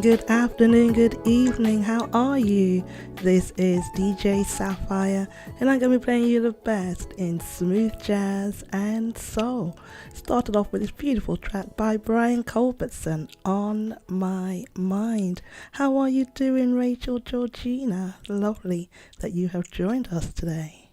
good afternoon, good evening. How are you? This is DJ Sapphire, and I'm going to be playing you the best in smooth jazz and soul. Started off with this beautiful track by Brian Culbertson, On My Mind. How are you doing, Rachel Georgina? Lovely that you have joined us today.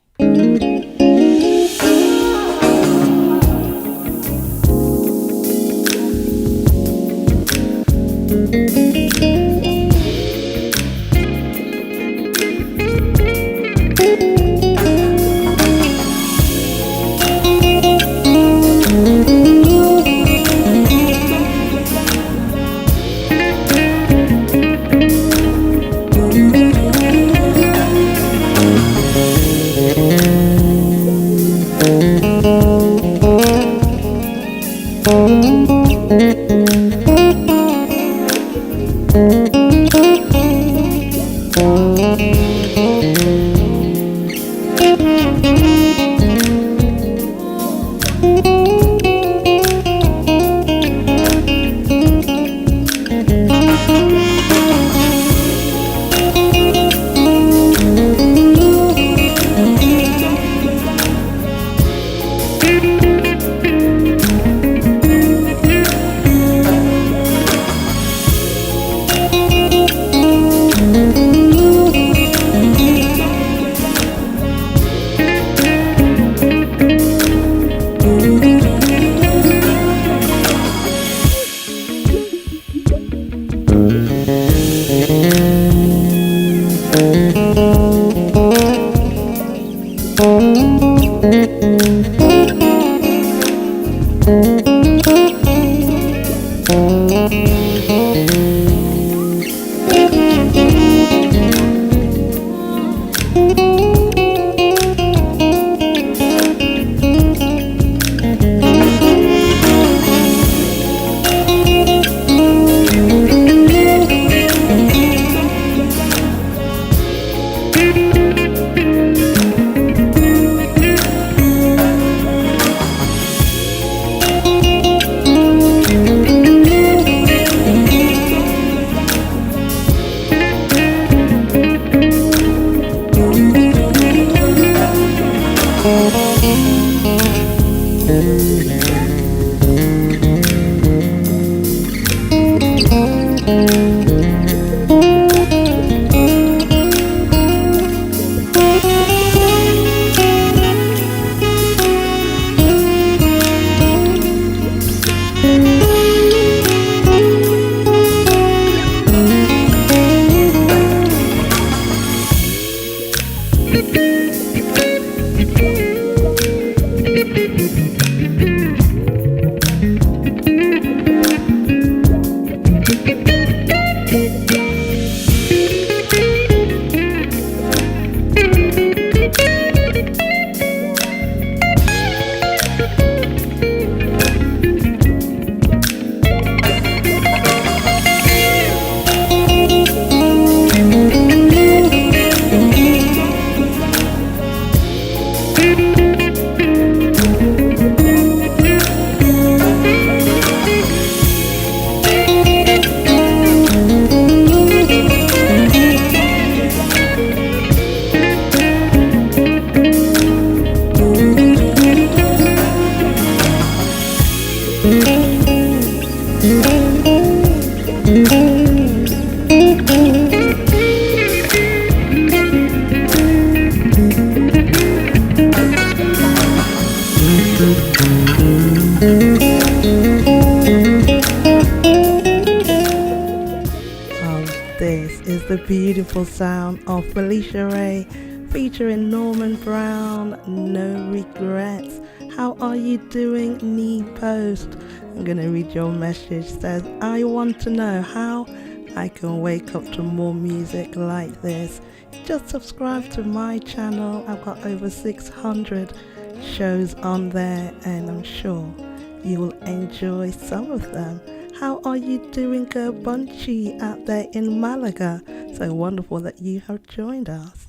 Beautiful sound of Felicia Ray featuring Norman Brown, No Regrets. How are you doing, Knee Post? I'm going to read your message. Says, I want to know how I can wake up to more music like this. Just subscribe to my channel. I've got over 600 shows on there, and I'm sure you will enjoy some of them. How are you doing, Gerbunchy, out there in Malaga? So wonderful that you have joined us.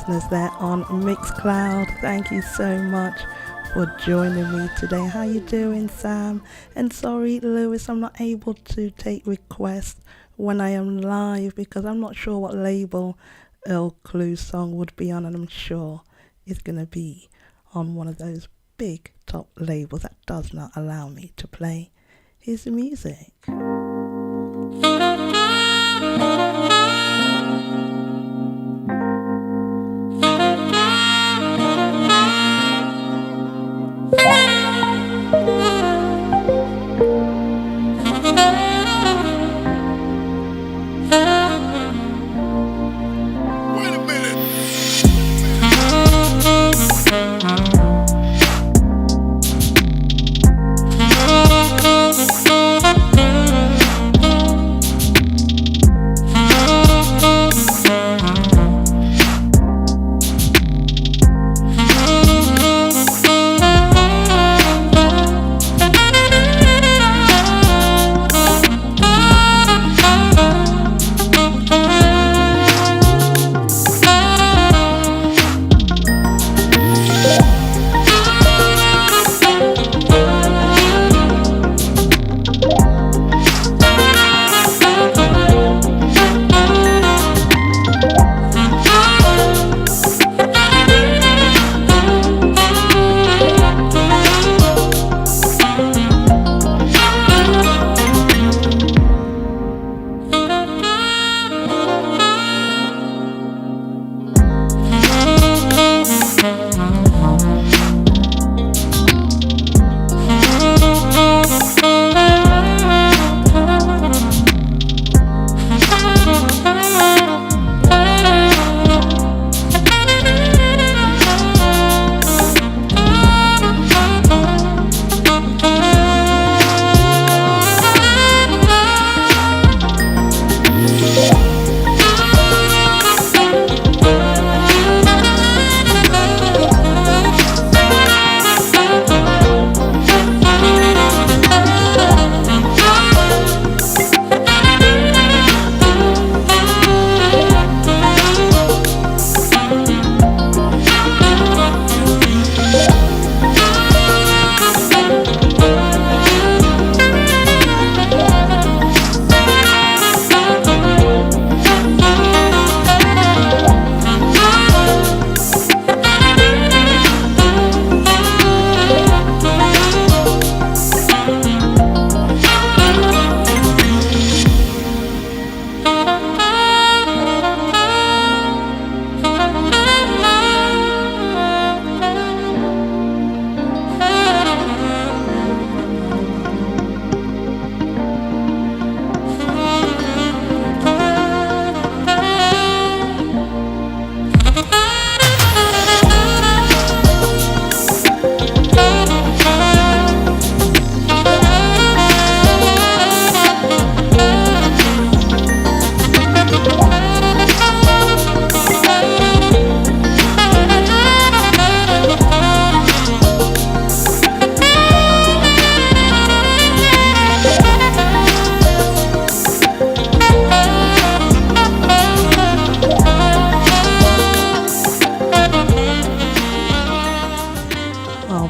listeners there on Mixcloud. Thank you so much for joining me today. How you doing, Sam? And sorry, Lewis, I'm not able to take requests when I am live because I'm not sure what label Earl Clue's song would be on, and I'm sure it's going to be on one of those big top labels that does not allow me to play his music.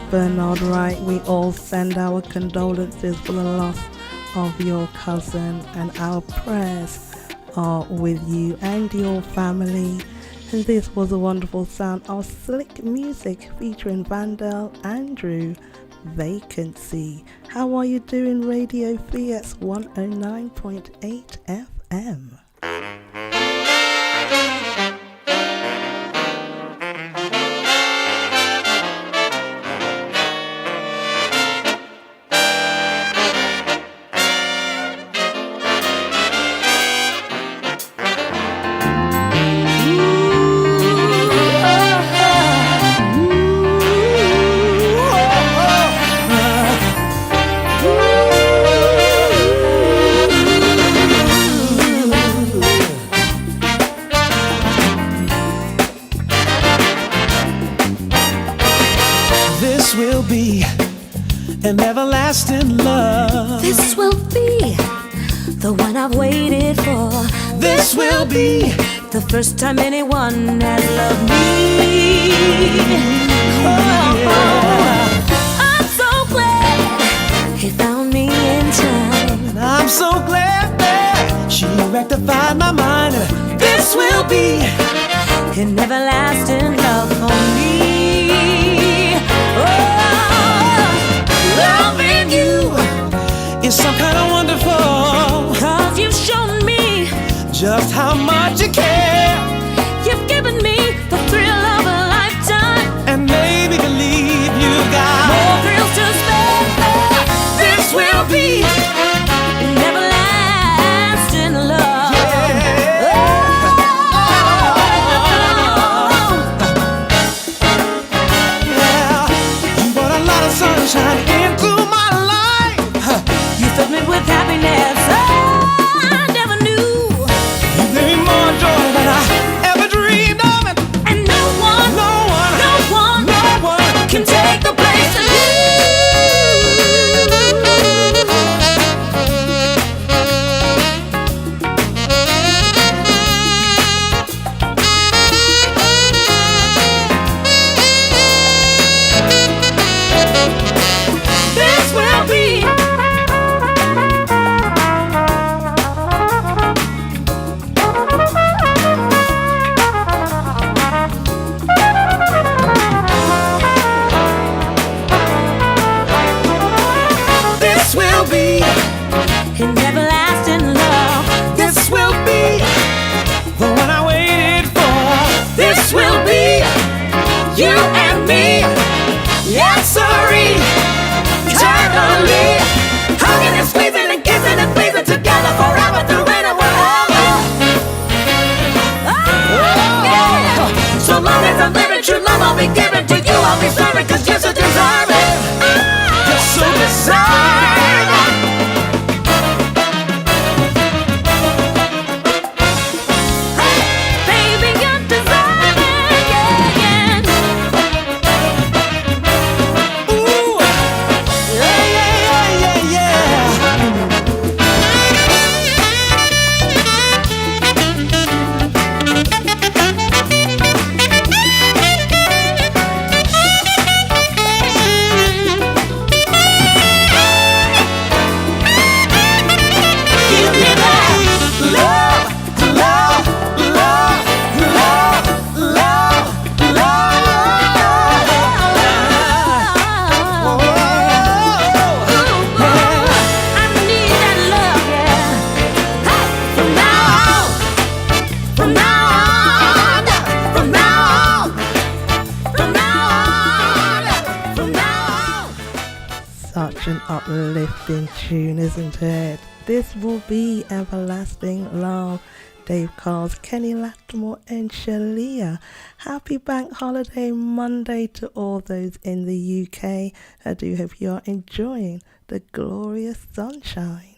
Bernard Wright, we all send our condolences for the loss of your cousin, and our prayers are with you and your family. And this was a wonderful sound of Slick Music featuring Vandal Andrew, Vacancy. How are you doing, Radio VS 109.8 FM? An everlasting love. This will be the one I've waited for. This will be the first time anyone has loved me. I'm so glad he found me in time. I'm so glad that she rectified my mind. This will be An everlasting love for me. Oh, loving you is some kind of wonderful. 'cause you've shown me Just how much you care, you've given me the thrill of a lifetime. and made me believe you got More thrills to spare. this will be. An everlasting love. Yeah, you brought a lot of sunshine into my life. You filled me with happiness I never knew. You gave me more joy than I ever dreamed of, And no one can take the place of you. This will be this will be, an everlasting love. this will be the one I waited for. This will be you and me, yes sirree, eternally. Hugging and squeezing and kissing and pleasing together forever through any whatever. Yeah. So long as I'm living true love, I'll be giving to you. I'll be serving 'cause you're so deserving. You're so deserving. Baby, you're deserving, yeah. Ooh, yeah, yeah, yeah, yeah, yeah. Give me that Love, love, love, love, love, I need that love, yeah. Hey, from now on, from now on, from now on, from now on, from now on. Such an uplifting tune, isn't it? This will be Everlasting Love. Dave Carls, Kenny Lattimore and Shalia. Happy Bank Holiday Monday to all those in the UK. I do hope you're enjoying the glorious sunshine.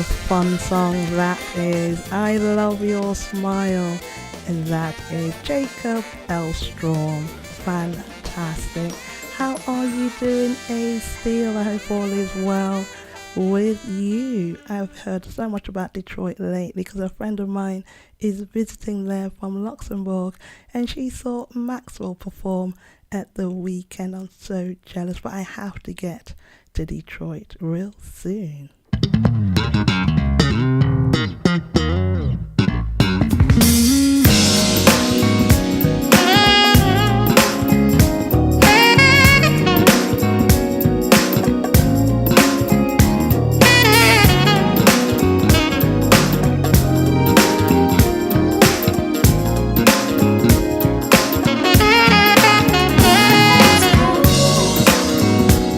fun song that is. I Love Your Smile. And that is Jacob Elstrom. Fantastic. How are you doing, A Steel? I hope all is well with you. I've heard so much about Detroit lately because a friend of mine is visiting there from Luxembourg and she saw Maxwell perform at the weekend. I'm so jealous, but I have to get to Detroit real soon.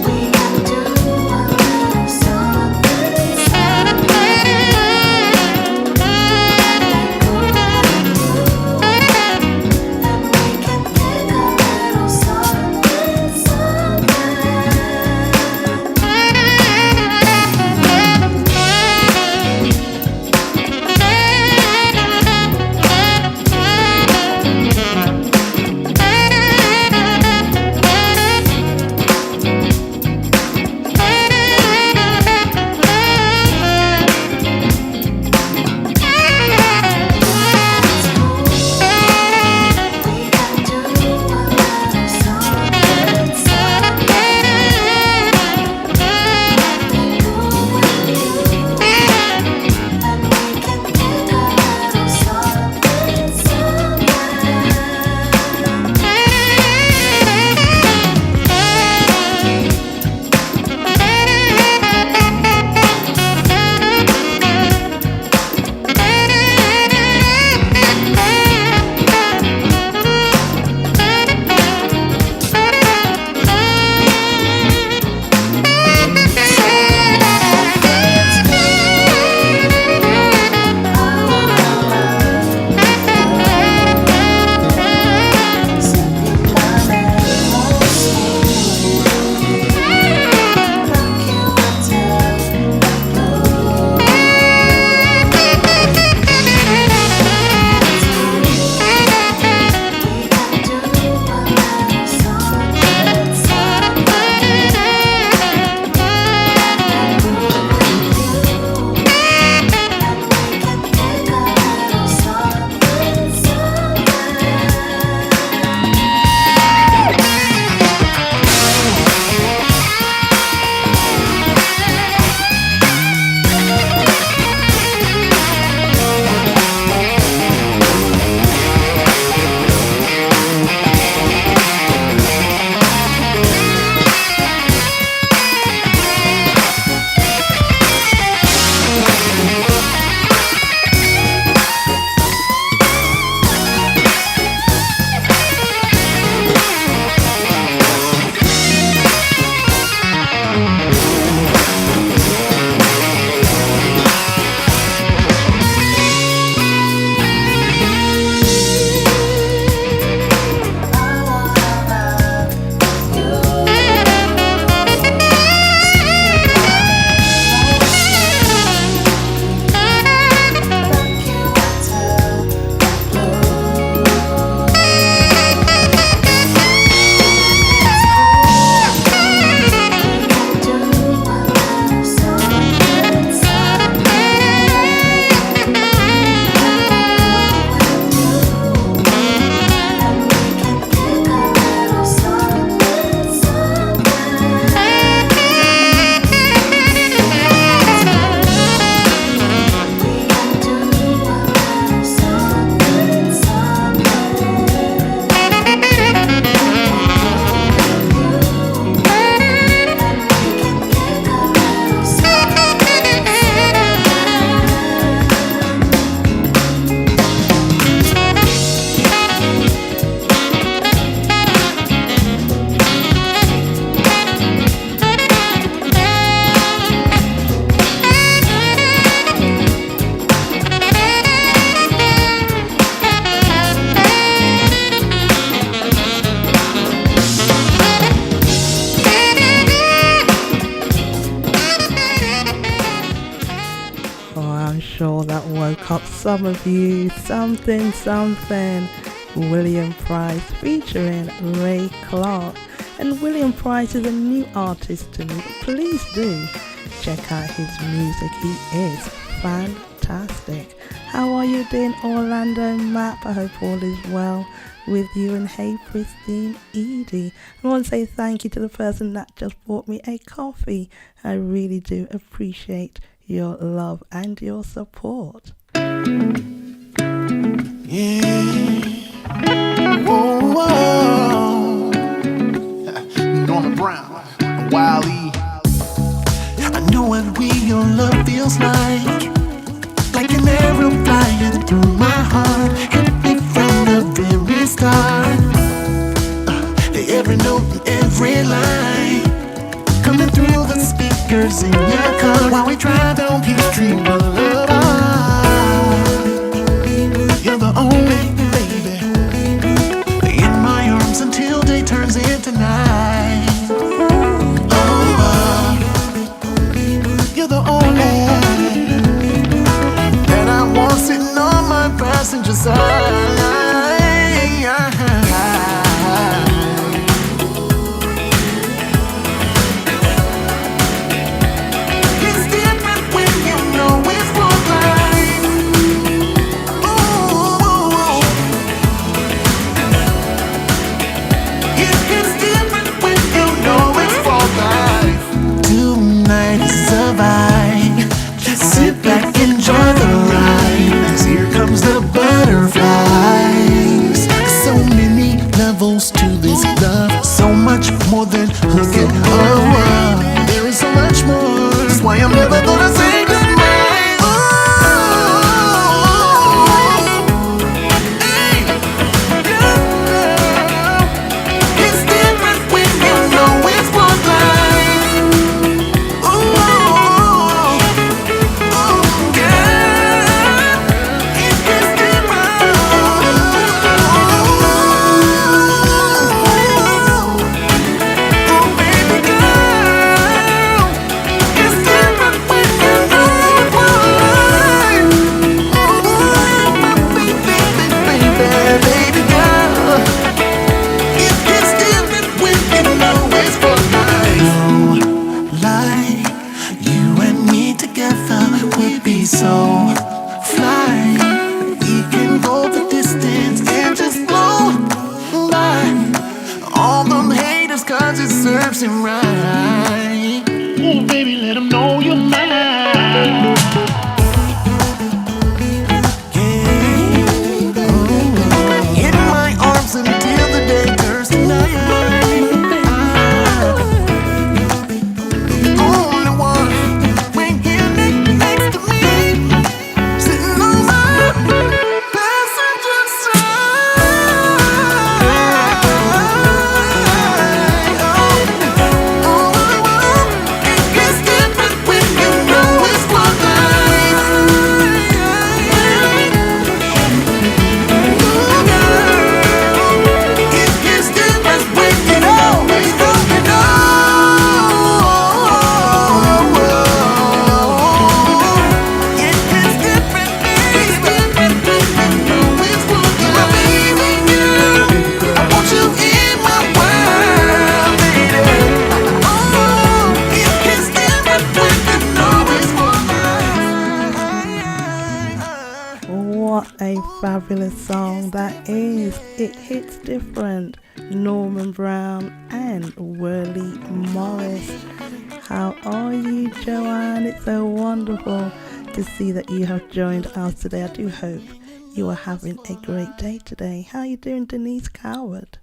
We gotta do a little something. sure that woke up some of you. Something, something. William Price featuring Ray Clark. And William Price is a new artist to me, but please do check out his music. He is fantastic. How are you doing, Orlando Map? I hope all is well with you. And hey, Pristine Edie. I want to say thank you to the person that just bought me a coffee. I really do appreciate your love and your support. Yeah. Whoa, whoa. Norman Brown, Wiley. I know what real love feels like an arrow flying through my heart. Hit me from the very start. Every note and every line coming through the speakers in your car while we drive down Peachtree Boulevard. You're the only baby in my arms until day turns into night. Oh, you're the only that I want sitting on my passenger side. Sit back, enjoy the ride, 'cause here comes the butterflies. So many levels to this love, so much more than hooking up. There is so much more, that's why I'm never gonna say goodbye. So fly, we can go the distance and just blow by all them haters, 'cause it serves him right. Oh baby, let him know you're mine. In my arms until the day turns to night. Fabulous song that is. It hits different. Norman Brown and Whirly Morris. How are you, Joanne? It's so wonderful to see that you have joined us today. I do hope you are having a great day today. How are you doing, Denise Coward?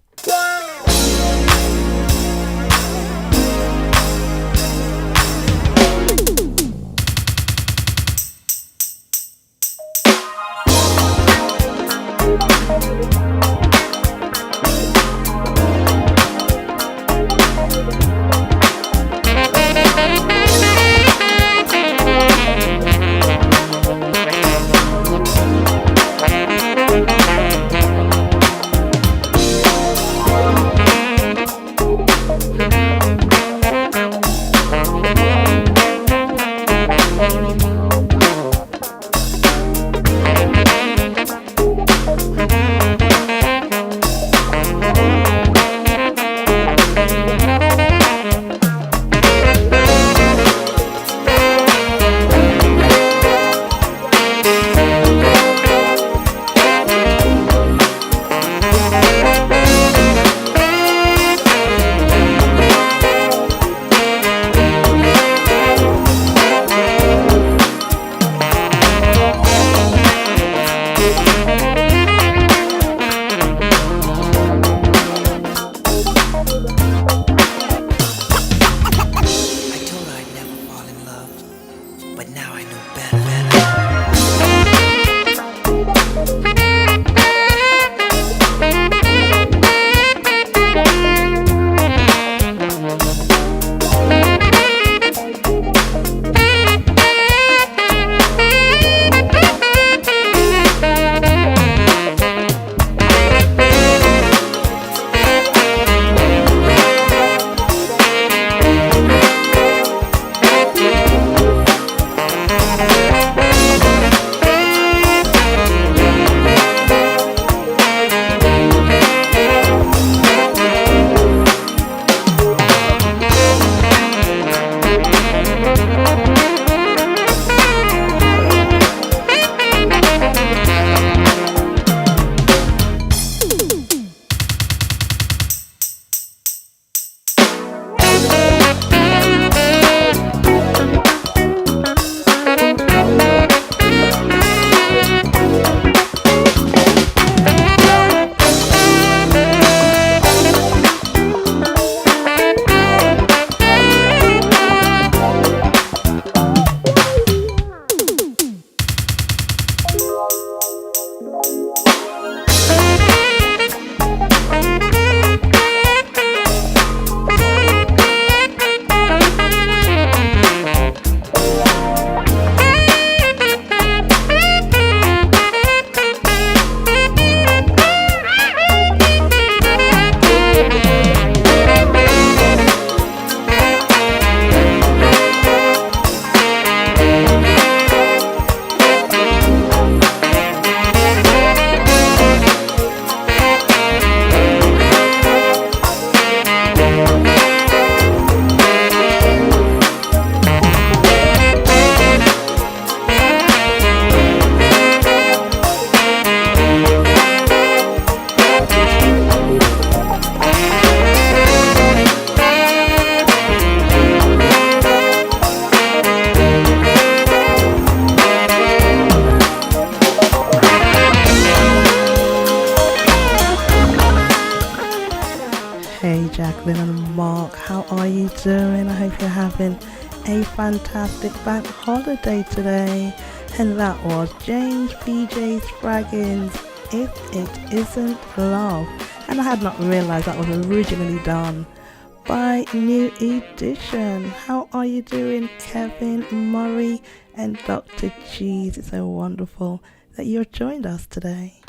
but now I know better. Hey Jacqueline and Mark, how are you doing? I hope you're having a fantastic bank holiday today. And that was James PJ's Fraggins, If It Isn't Love. And I had not realised that was originally done by New Edition. How are you doing, Kevin, Murray and Dr. Cheese? It's so wonderful that you've joined us today.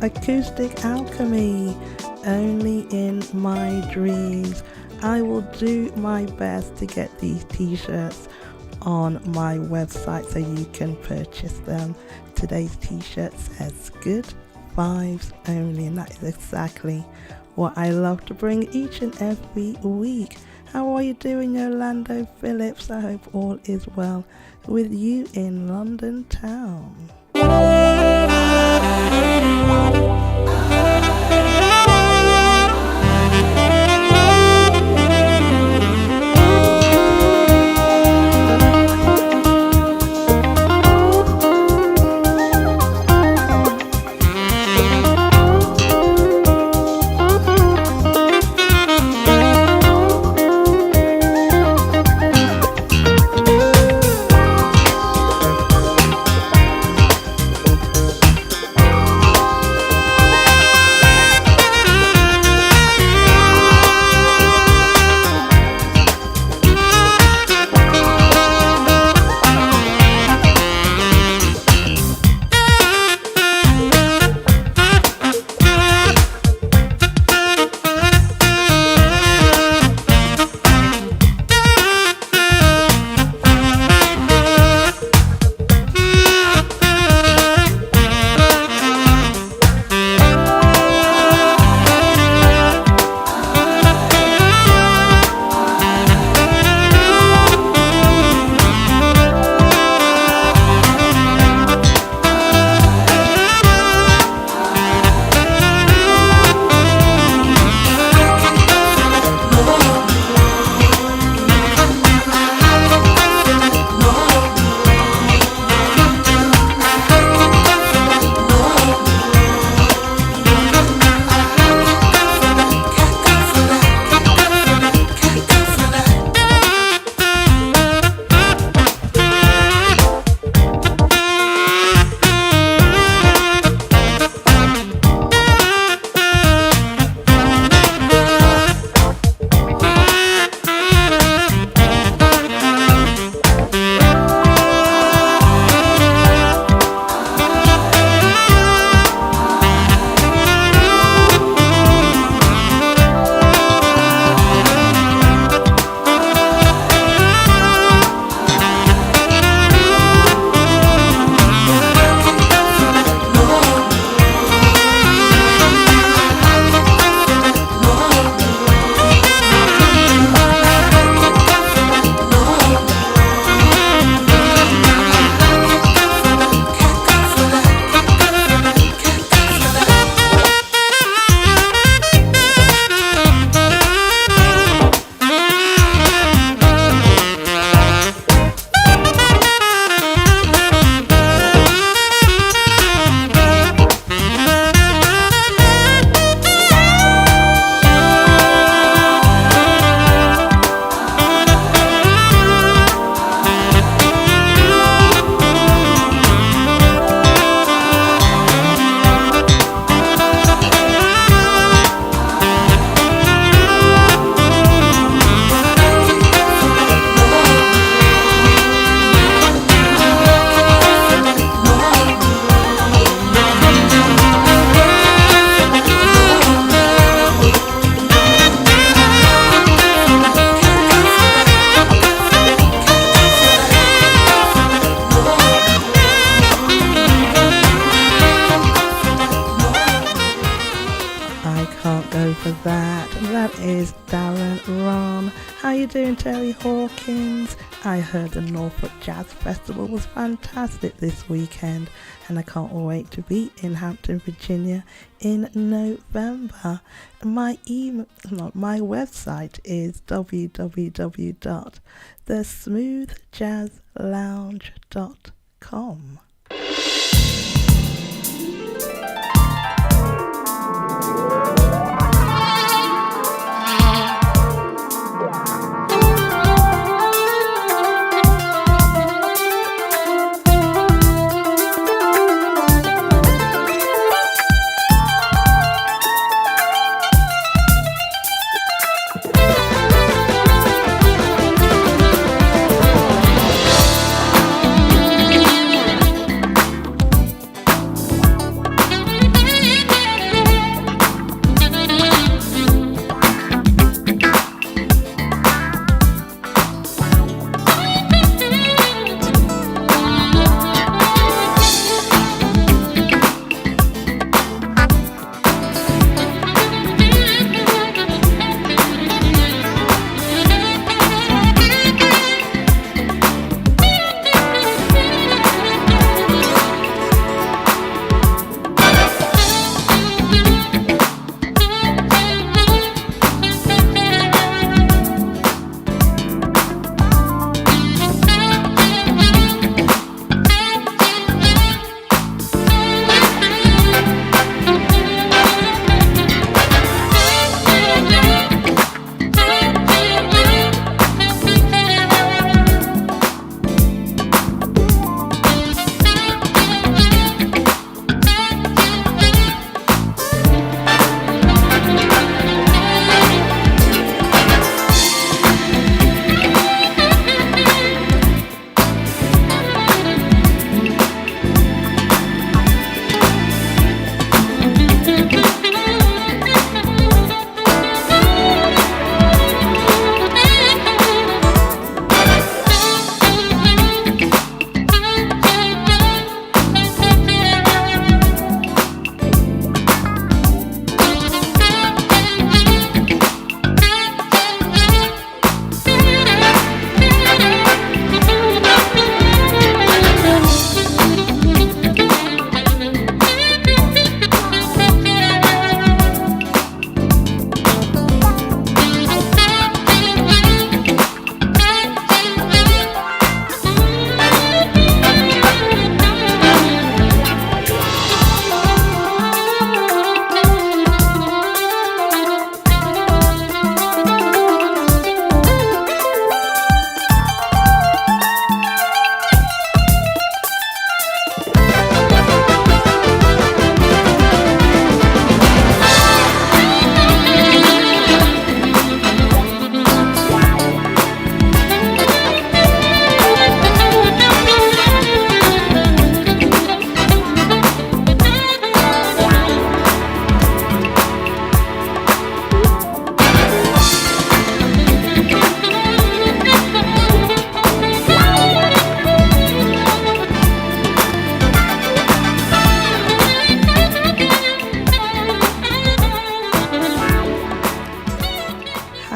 Acoustic Alchemy, Only in My Dreams. I will do my best to get these t-shirts on my website so you can purchase them. Today's t-shirt says Good Vibes Only, and that is exactly what I love to bring each and every week. How are you doing, Yolando Phillips? I hope all is well with you in London town. That is Darren Ron. How you doing, Terry Hawkins? I heard the Norfolk Jazz Festival was fantastic this weekend, and I can't wait to be in Hampton, Virginia in November. My website is www.thesmoothjazzlounge.com.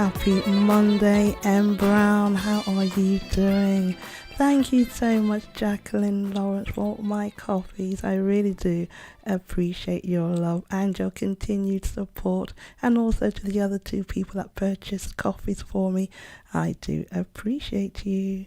Happy Monday, M. Brown. How are you doing? Thank you so much, Jacqueline Lawrence, for my coffees. I really do appreciate your love and your continued support, and also to the other two people that purchased coffees for me. I do appreciate you.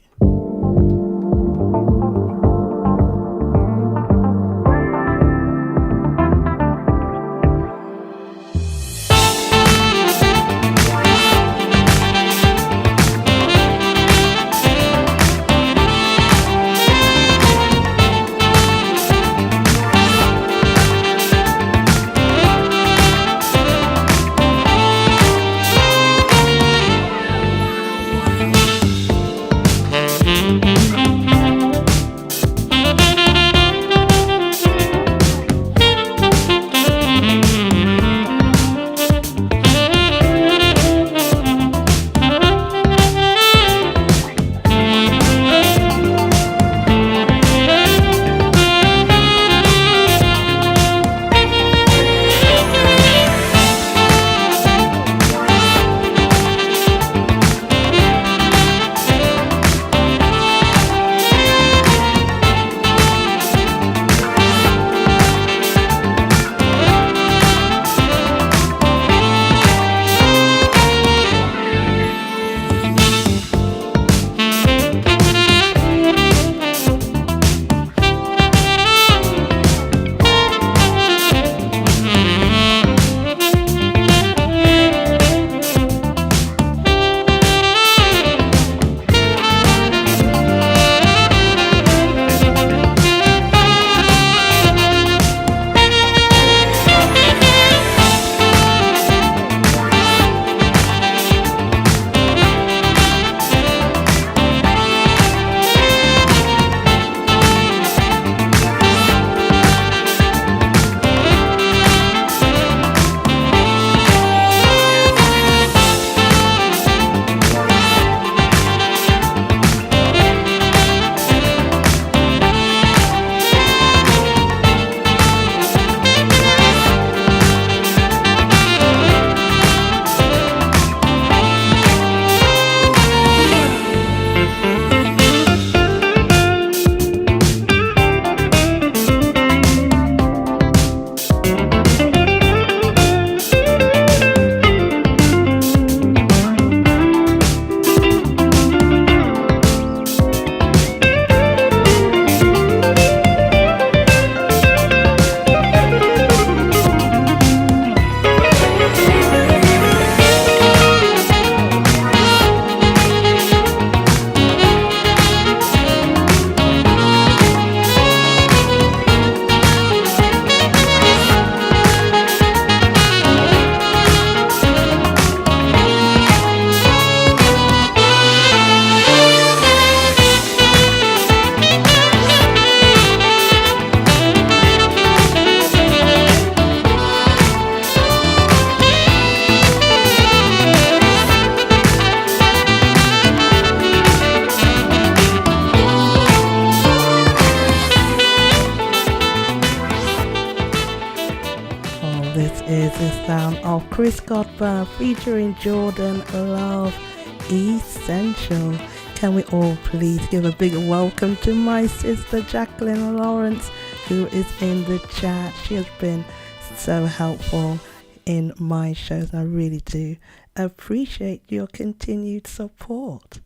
Is the sound of Chris Godber featuring Jordan Love, Essential. Can we all please give a big welcome to my sister Jacqueline Lawrence, who is in the chat. She has been so helpful in my shows. I really do appreciate your continued support.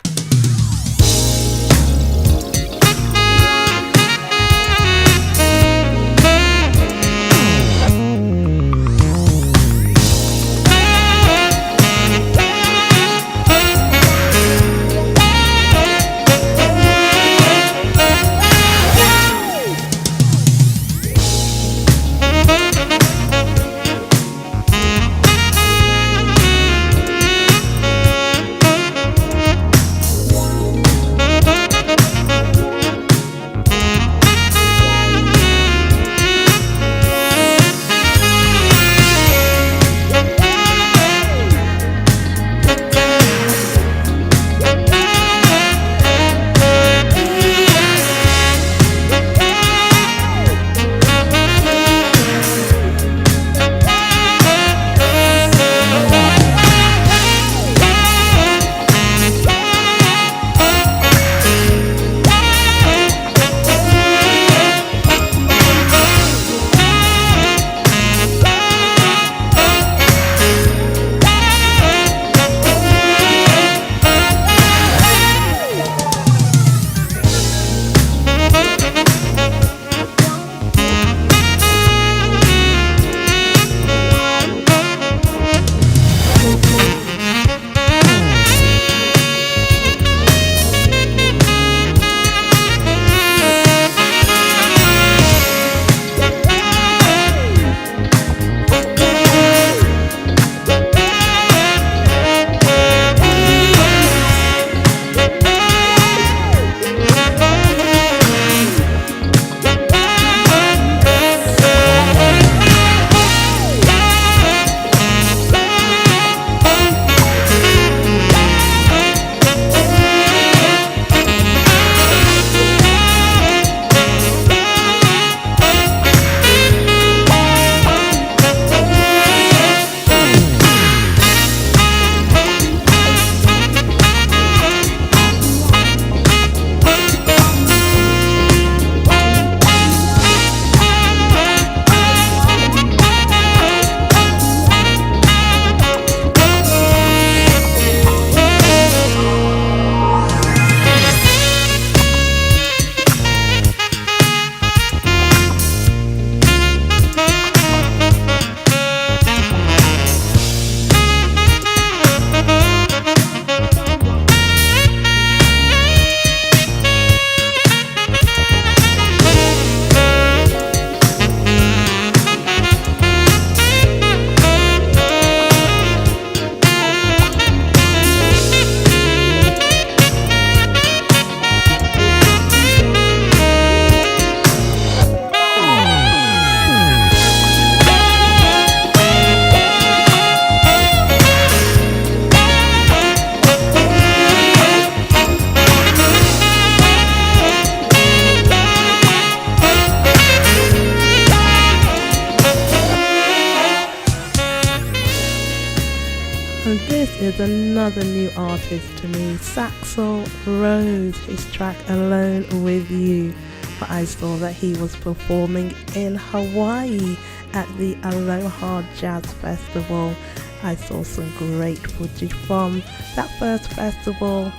And this is another new artist to me, Saxel Rose, his track Alone With You. But I saw that he was performing in Hawaii at the Aloha Jazz Festival. I saw some great footage from that first festival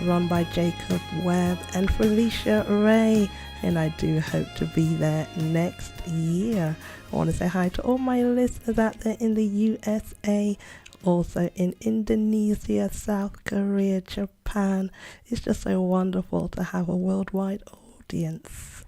run by Jacob Webb and Felicia Ray, and I do hope to be there next year. I want to say hi to all my listeners out there in the USA, also in Indonesia, South Korea, Japan. It's just so wonderful to have a worldwide audience.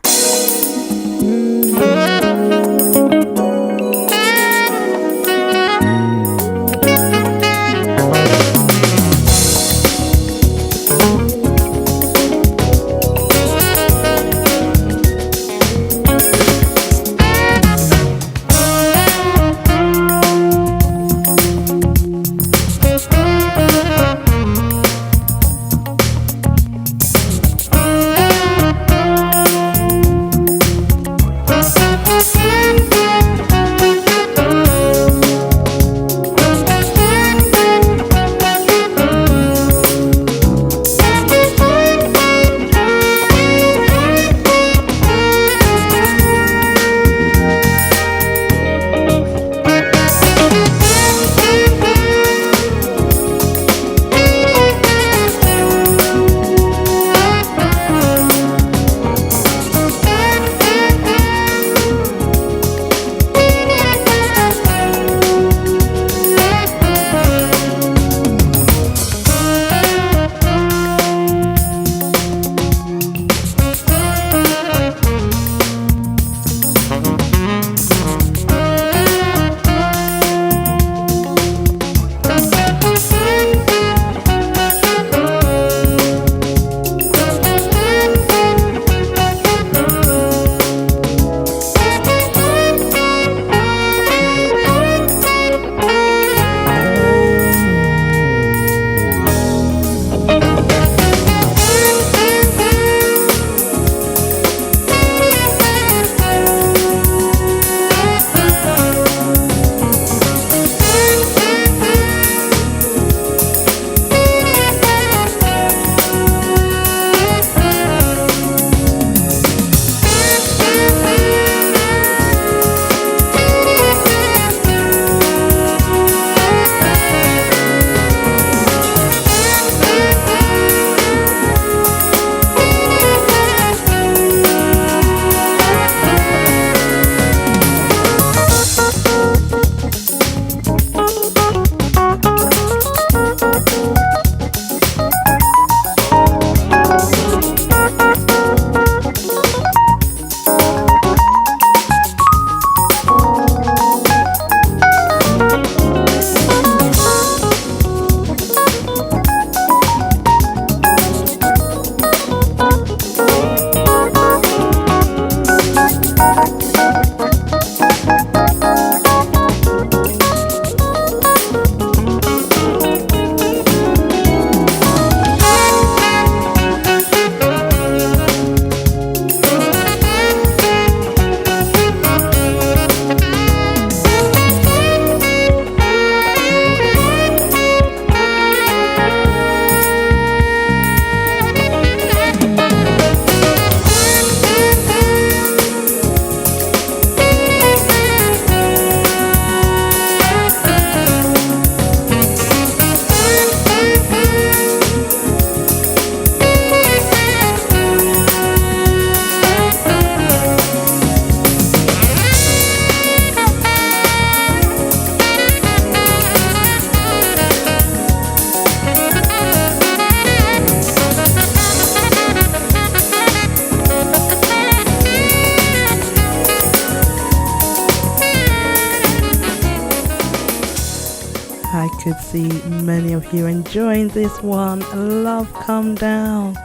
I could see many of you enjoying this one. Love Come Down,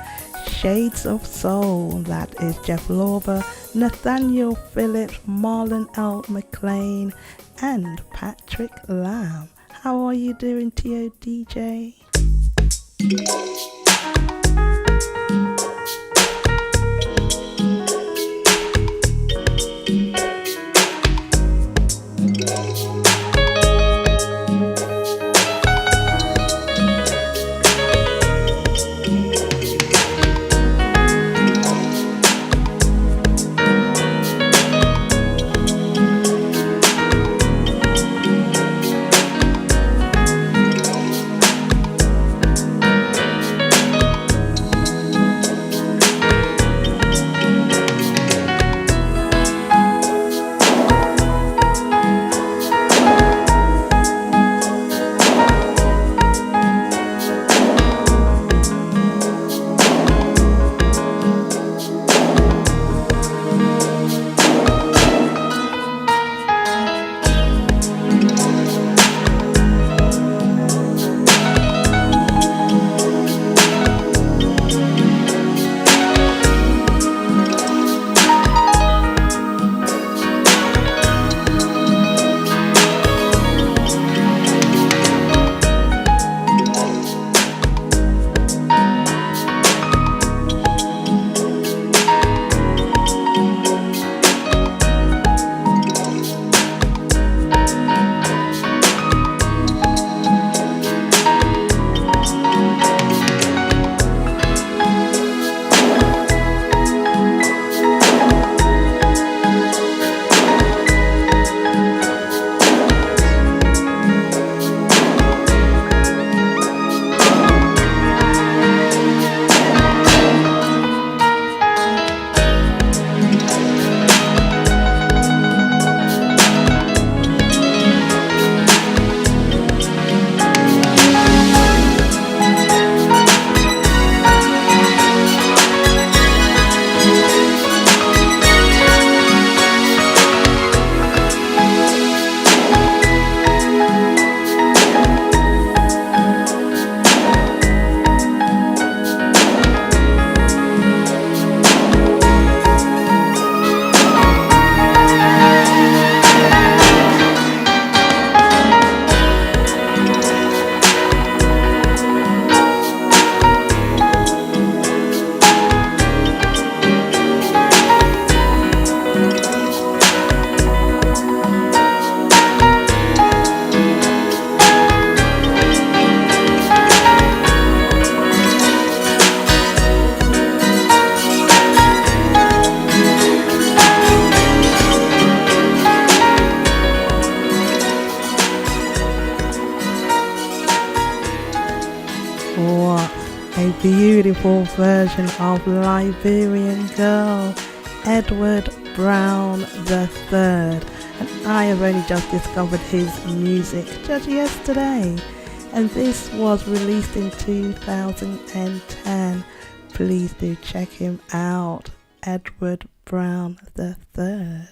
Shades of Soul. That is Jeff Lorber, Nathaniel Phillips, Marlon L. McLean, and Patrick Lamb. How are you doing, TODJ? What a beautiful version of Liberian Girl, Edward Brown III. And I have only just discovered his music just yesterday. And this was released in 2010. Please do check him out, Edward Brown III.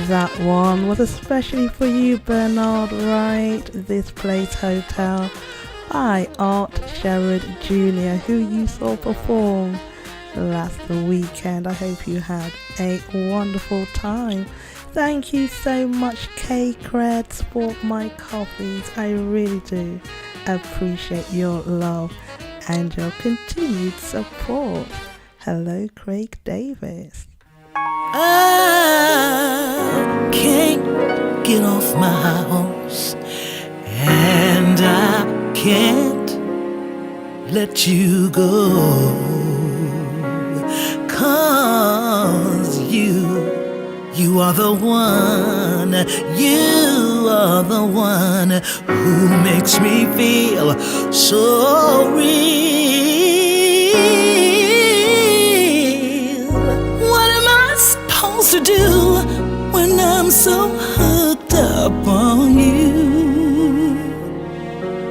That one was especially for you, Bernard Wright, This Place Hotel by Art Sherrod Jr., who you saw perform last weekend. I hope you had a wonderful time. Thank you so much, K-Creds, for my copies. I really do appreciate your love and your continued support. Hello, Craig Davis. I can't get off my horse, and I can't let you go, 'cause you You are the one, you are the one who makes me feel so real. What am I supposed to do when I'm so hooked up on you?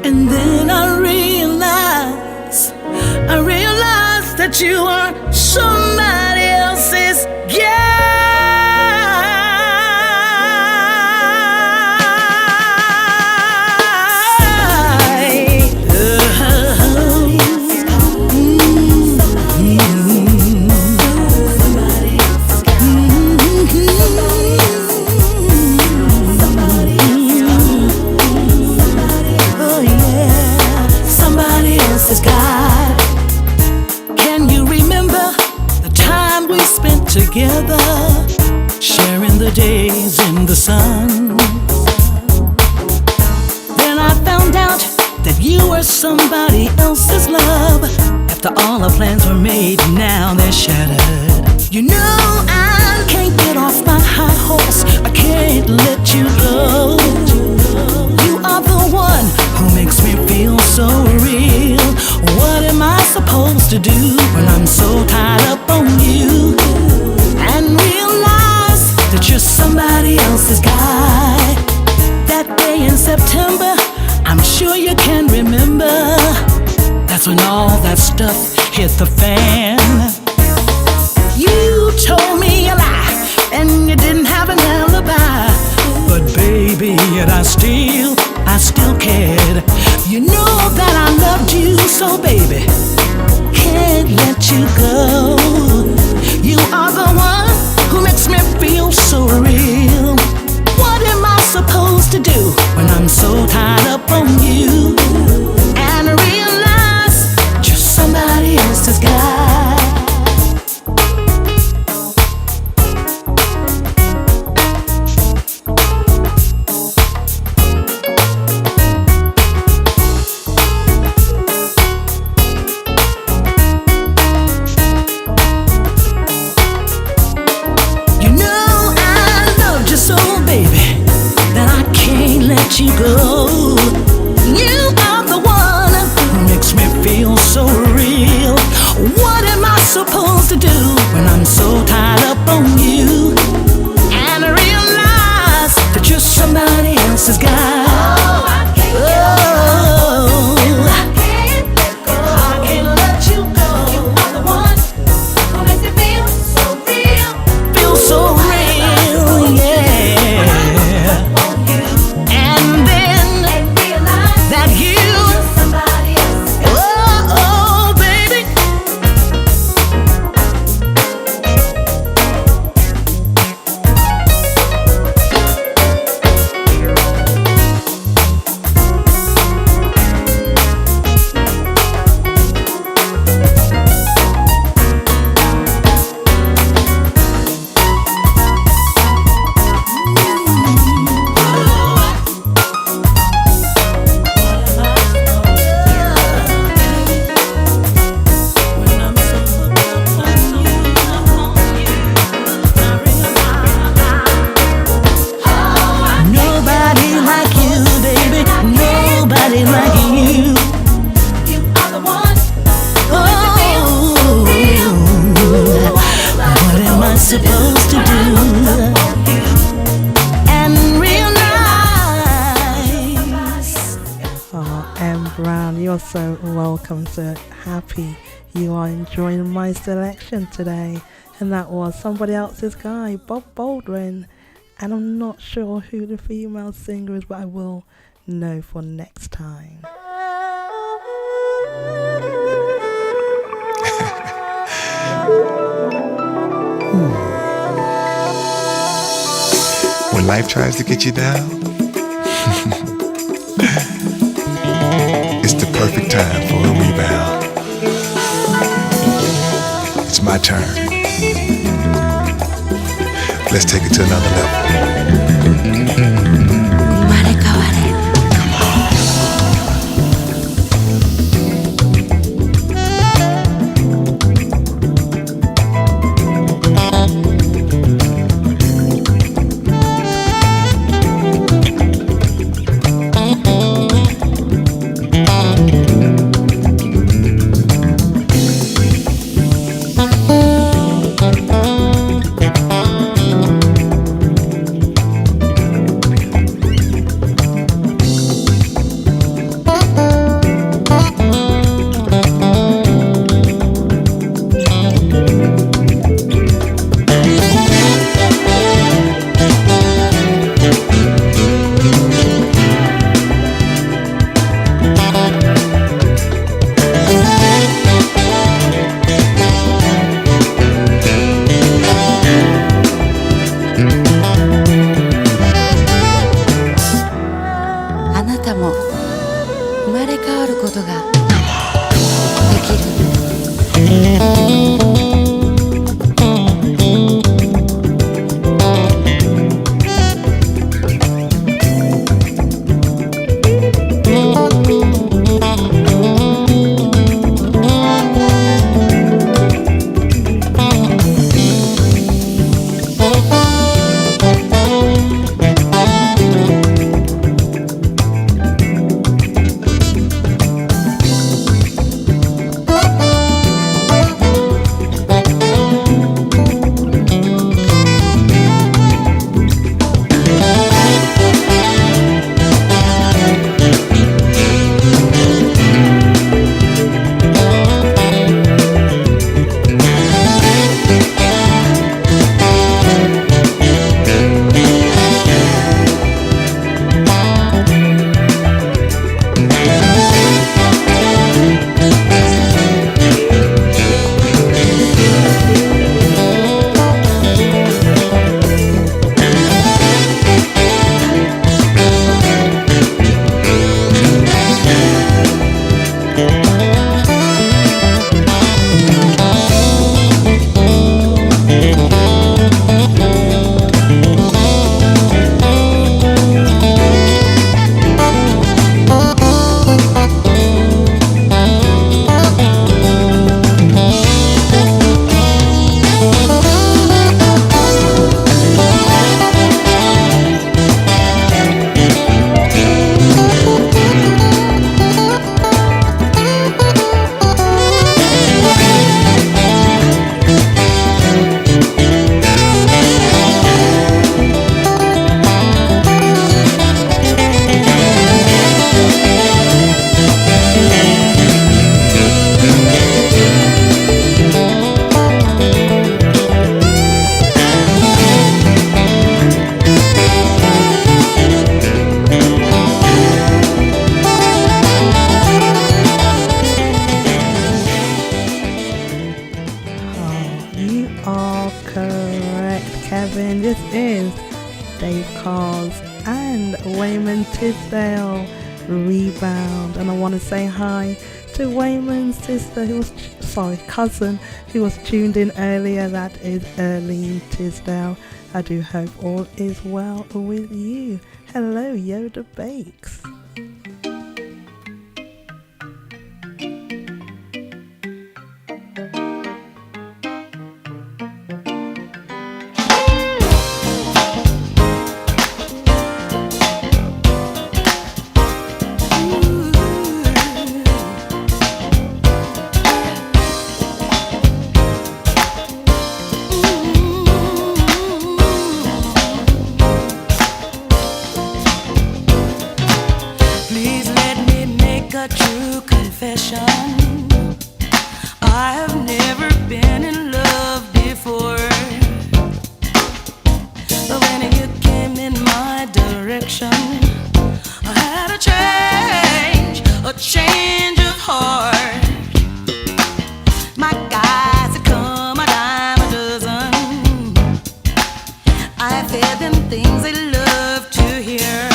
And then I realize that you are somebody else's guy. Oh yeah, somebody else's guy. Can you remember the time we spent together, sharing the days in the sun? Then I found out that you were somebody else's love. After all our plans were made, now they're shattered. You know I can't get off my high horse, I can't let you go. You are the one who makes me feel so real. What am I supposed to do when I'm so tied up on you? And realize that you're somebody else's guy. That day in September, I'm sure you can remember. That's when all that stuff hit the fan. You told me a lie, and you didn't have an alibi. But baby, yet I still cared. You know that I loved you, so baby, can't let you go. You are the one who makes me feel so real. What am I supposed to do when I'm so tied up on you? And realize you're somebody else's guy. You go. You are the one who makes me feel so real. What am I supposed to do when I'm so tied up on you? And I realize that you're somebody else's guy. Oh, I can't get I can't let go. I can't let you go. You are the one who makes me feel so real. Feel so real, yeah. Supposed to do and realize. Oh, M. Brown, you're so welcome. So happy you are enjoying my selection today. And that was Somebody Else's Guy, Bob Baldwin. And I'm not sure who the female singer is, but I will know for next time. When life tries to get you down, it's the perfect time for a rebound. It's my turn. Let's take it to another level. Come on. あなたも生まれ変わることができる。Kevin. This is Dave Cars and Wayman Tisdale, Rebound. And I want to say hi to Wayman's sister, cousin, who was tuned in earlier. That is Erlene Tisdale. I do hope all is well with you. Hello, Yoda Bakes. A true confession. I have never been in love before, but when you came in my direction, I had a change of heart. My guys had come a dime a dozen. I fed them things they love to hear.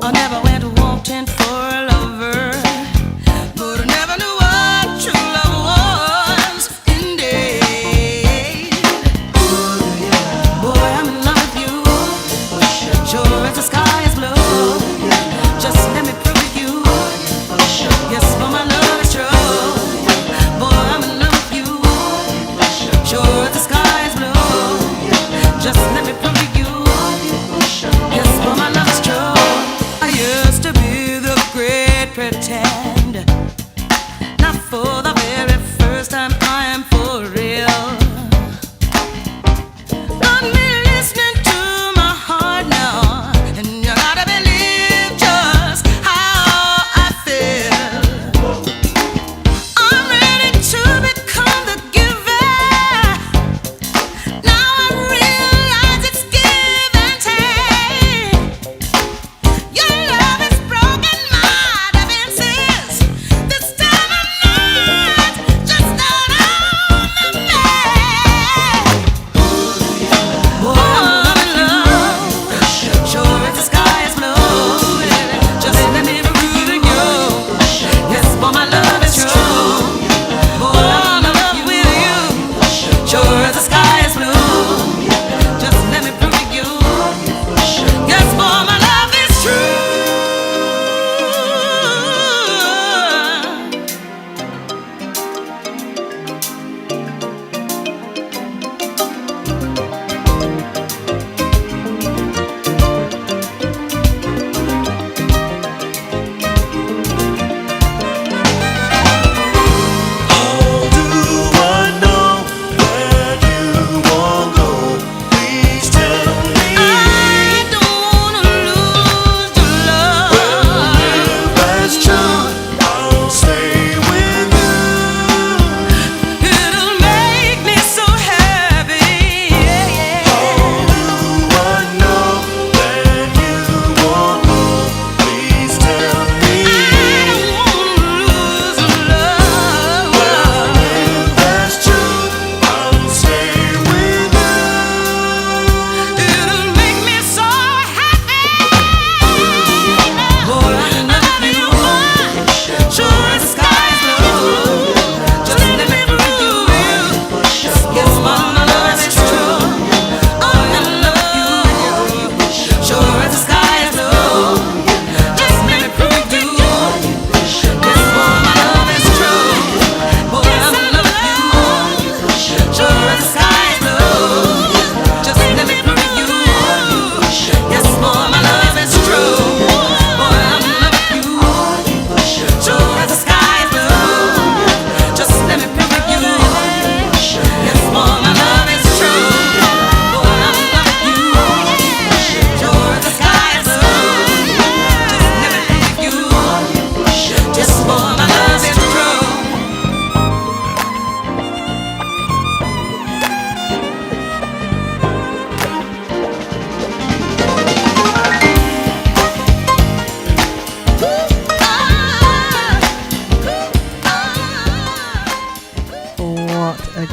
I never went wanting for a lover, but I never knew what true love was indeed. Boy, I'm in love with you, sure as the sky is blue. Just let me prove to you, yes, for my love is true. Boy, I'm in love with you, sure as the sky is blue. Just let me prove to you, yes, for my love is true. Yes.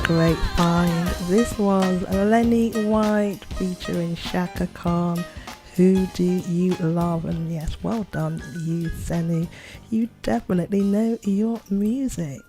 great find. This was Lenny White featuring Shaka Khan. Who Do You Love? And yes, well done, you, Senu. You definitely know your music.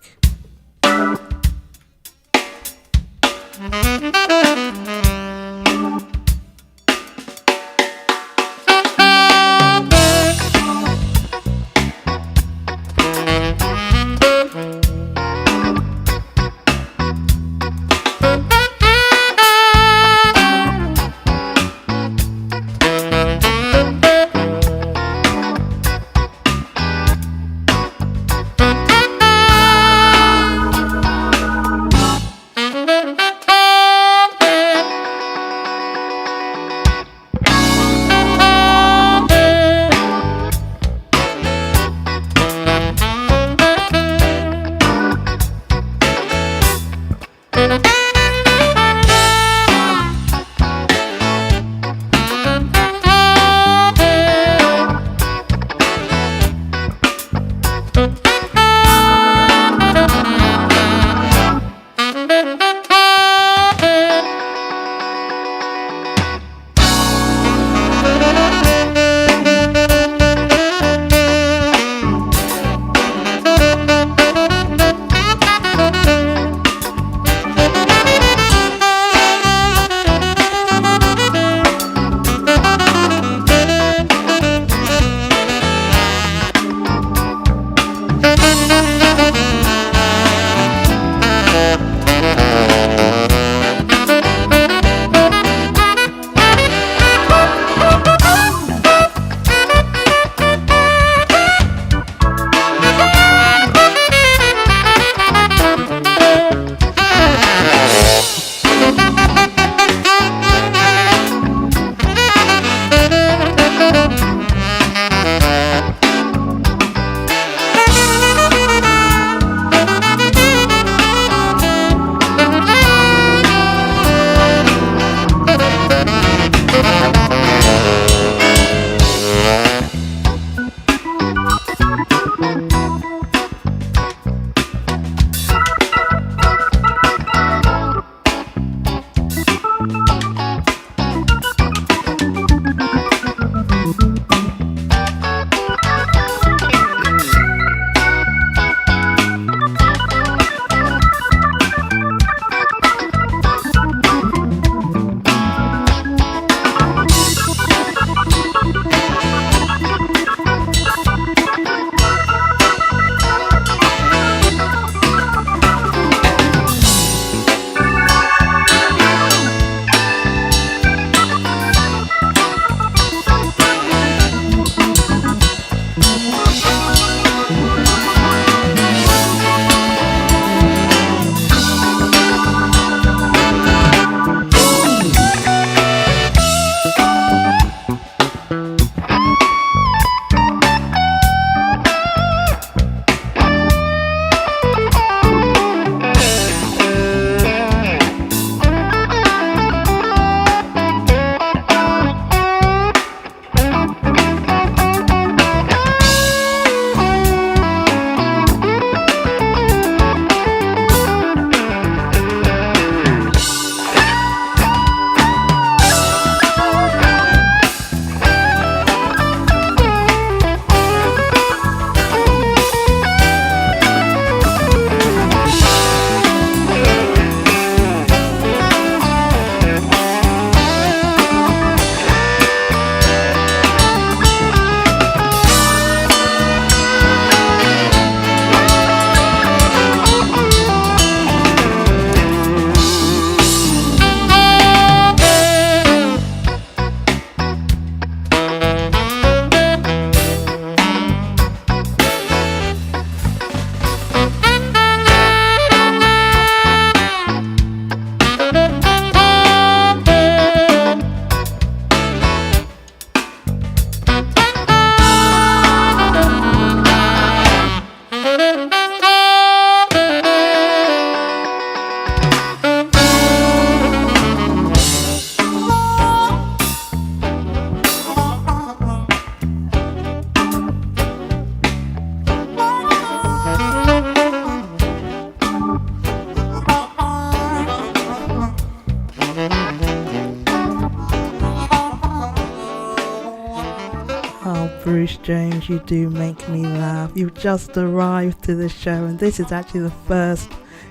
Jones, you do make me laugh. You've just arrived to the show, and this is actually the first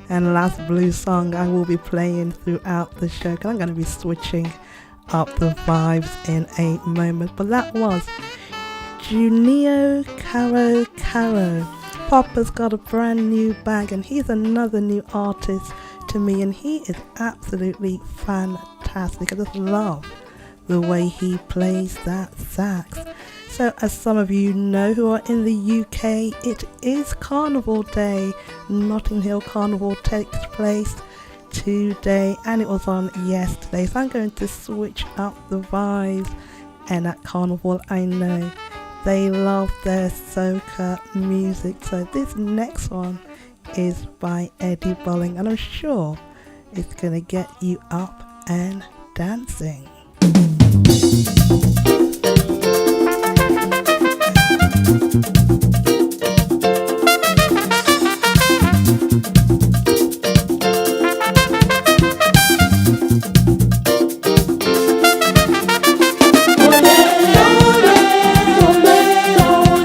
and last blues song I will be playing throughout the show, 'cause I'm going to be switching up the vibes in a moment. But that was Junio Caro Caro. Papa's got a brand new bag, and he's another new artist to me, and he is absolutely fantastic. I just love the way he plays that sax. So as some of you know who are in the UK, it is Carnival Day. Notting Hill Carnival takes place today, and it was on yesterday. So I'm going to switch up the vibes, and at Carnival I know they love their soca music. So this next one is by Eddie Bolling, and I'm sure it's going to get you up and dancing. Ole, ole, ole, ole.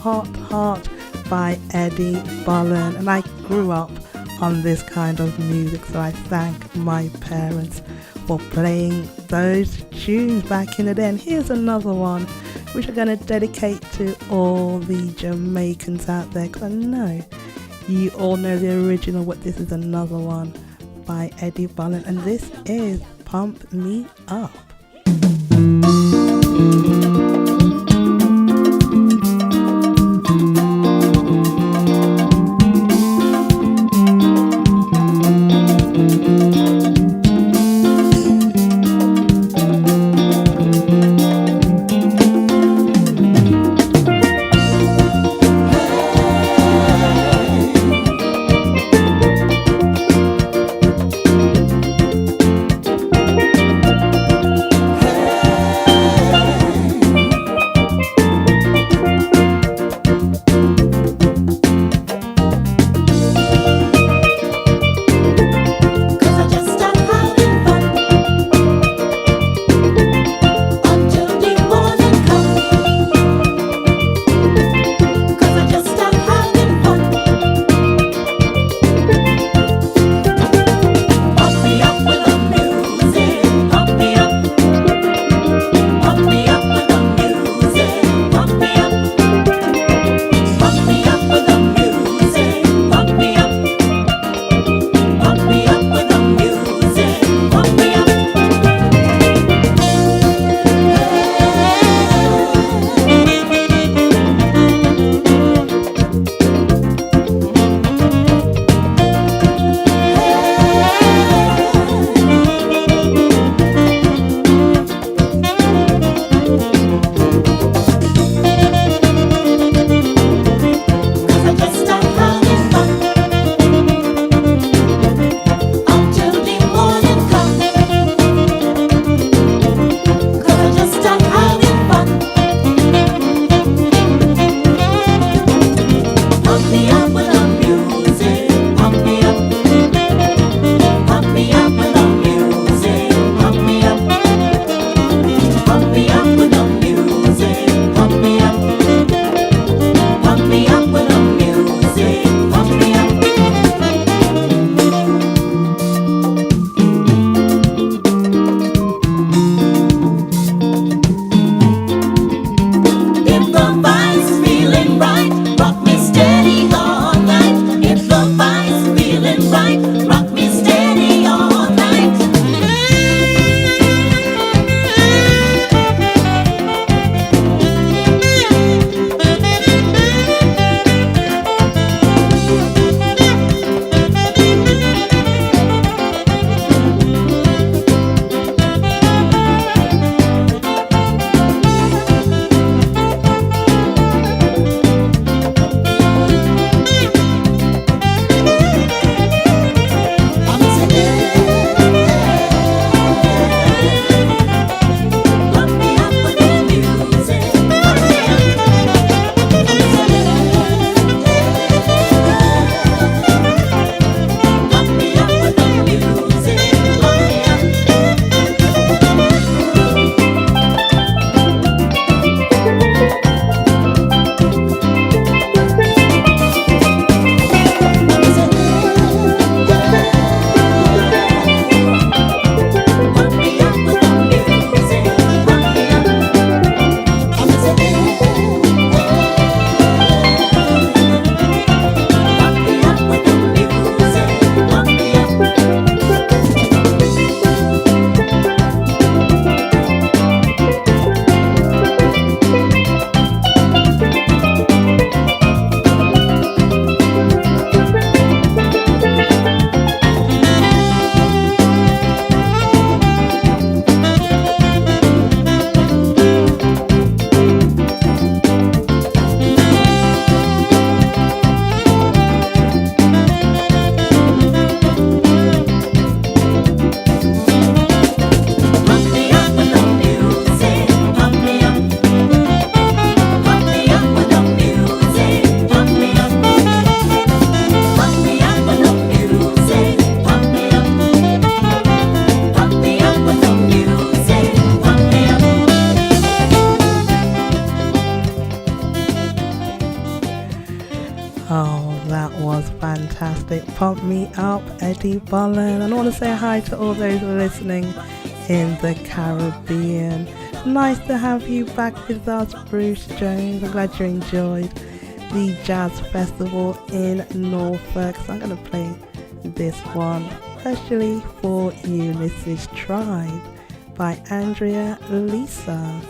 Hot Hot by Eddie Bollen. And I grew up on this kind of music, so I thank my parents for playing those tunes back in the day. And here's another one which I'm going to dedicate to all the Jamaicans out there, because I know you all know the original, but this is another one by Eddie Bollen, and this is Pump Me Up. Oh, that was fantastic. Pump me up, Eddie Bolland. And I want to say hi to all those listening in the Caribbean. Nice to have you back with us, Bruce Jones. I'm glad you enjoyed the Jazz Festival in Norfolk. So I'm going to play this one, especially for you. This is Tribe by Andrea Lisa.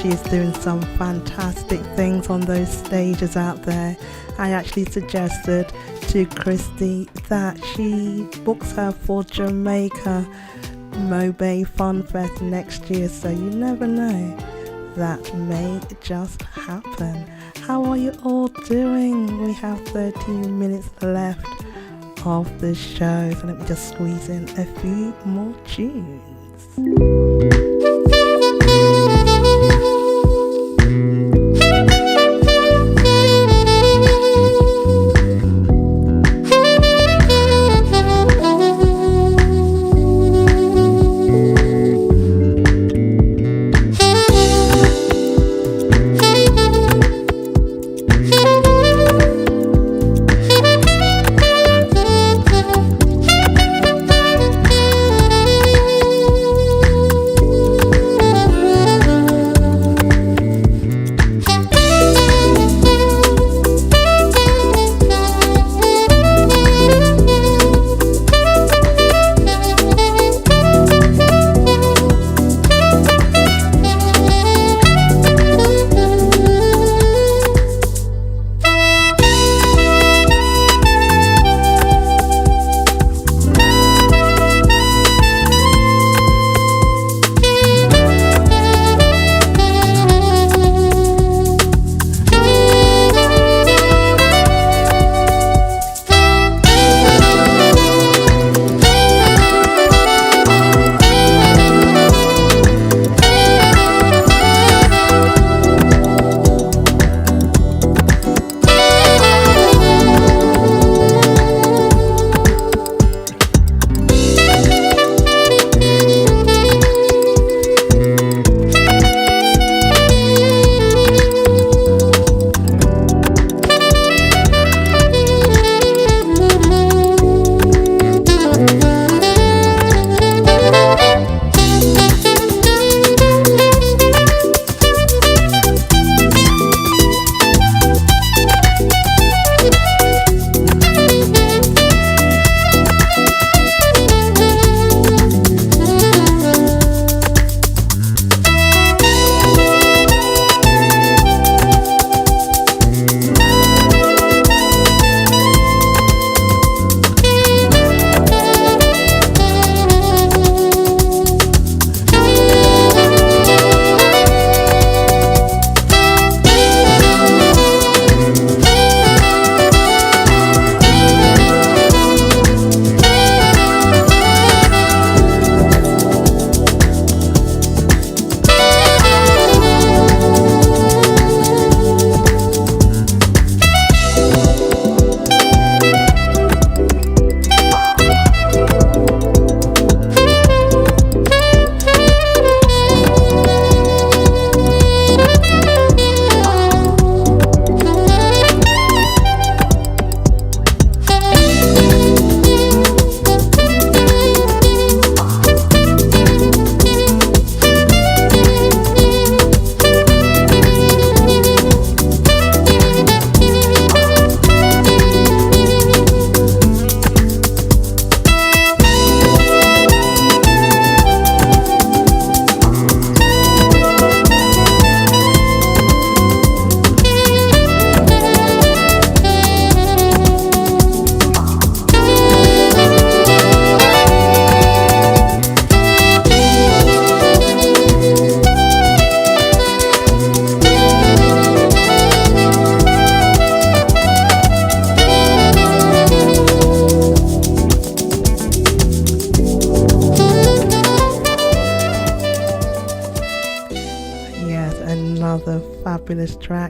She's doing some fantastic things on those stages out there. I actually suggested to Christy that she books her for Jamaica Mobay Fun Fest next year, so you never know, that may just happen. How are you all doing? We have 13 minutes left of the show, so let me just squeeze in a few more tunes.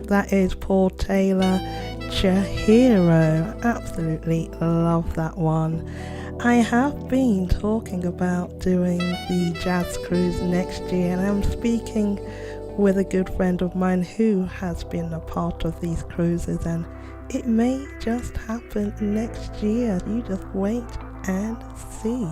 That is Paul Taylor, Chihiro. Absolutely love that one. I have been talking about doing the jazz cruise next year, and I'm speaking with a good friend of mine who has been a part of these cruises, and it may just happen next year. You just wait and see.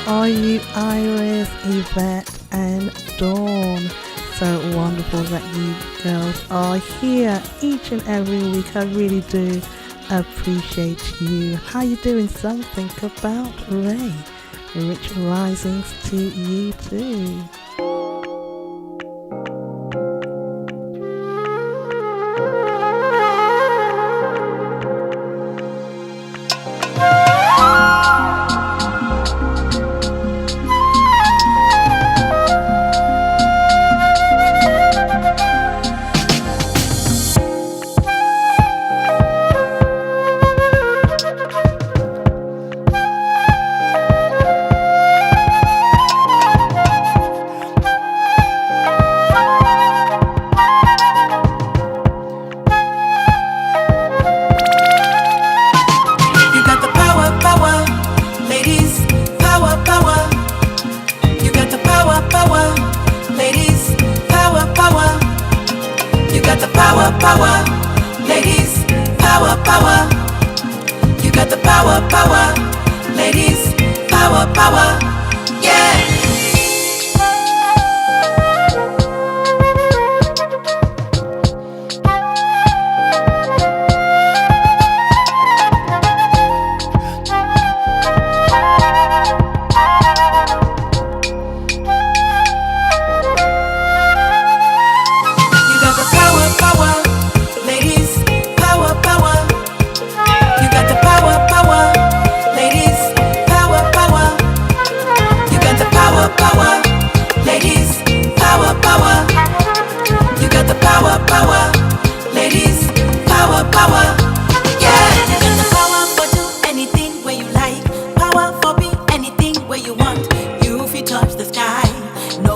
Are you Iris, Yvette and Dawn? So wonderful that you girls are here each and every week. I really do appreciate you. How you doing? Something about Ray. Rich risings to you too.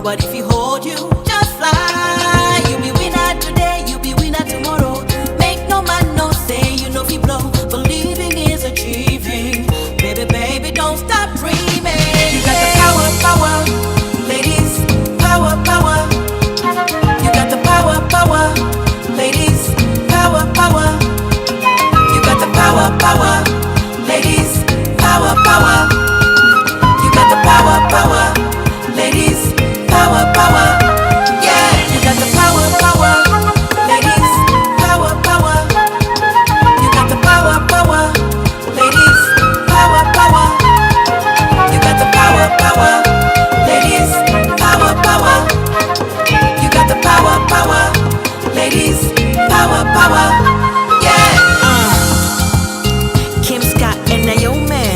Nobody fi hold you, just fly. You be winner today, you be winner tomorrow. Make no man no say you know fi blow. Believing is achieving. Baby, baby, don't stop dreaming. You got the power, power, ladies, power, power. You got the power, power, ladies, power, power. You got the power, power, ladies, power, power. You got the power, power, ladies, power, power. Yeah, you got the power, power, ladies, power, power. You got the power, power, ladies, power, power. You got the power, power, ladies, power, power. You got the power, power, ladies, power, power. Yeah. Kim Scott and Naomi.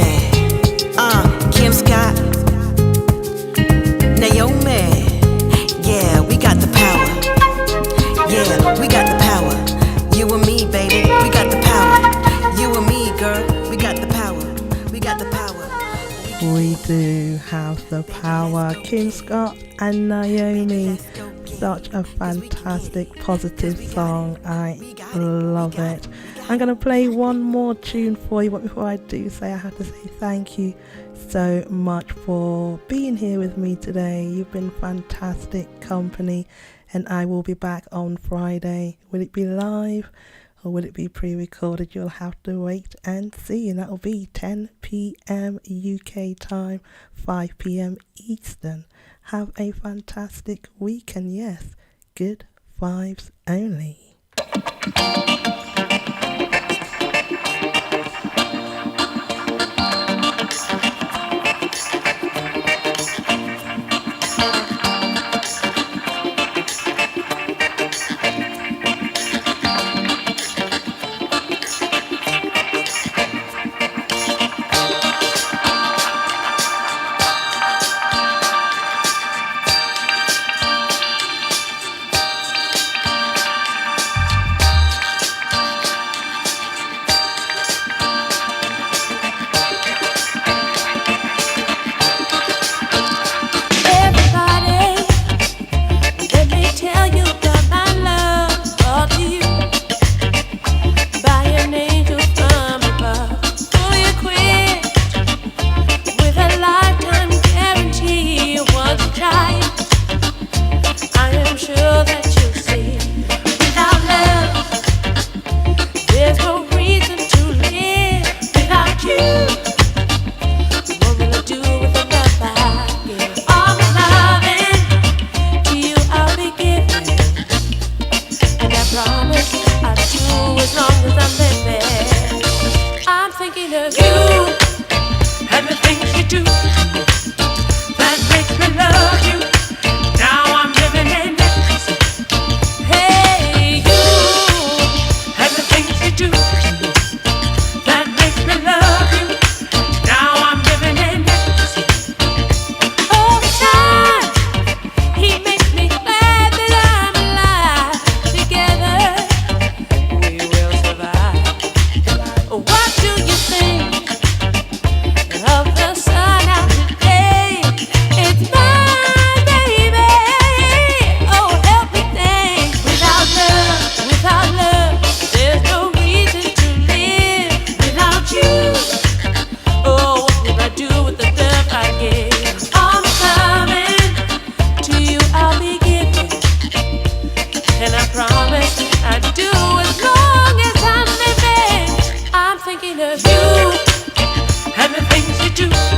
Kim Scott, Naomi. Yeah, we got the power. Yeah, we got the power. You and me, baby, we got the power. You and me, girl, we got the power. We got the power. We do have the power. Kim Scott and Naomi. Such a fantastic, positive song. I love it. I'm going to play one more tune for you, but before I do say, I have to say thank you so much for being here with me today. You've been fantastic company, and I will be back on Friday. Will it be live or will it be pre-recorded? You'll have to wait and see, and that'll be 10 p.m. UK time, 5 p.m. Eastern. Have a fantastic week, and yes, good vibes only. thinking of you and the things you do.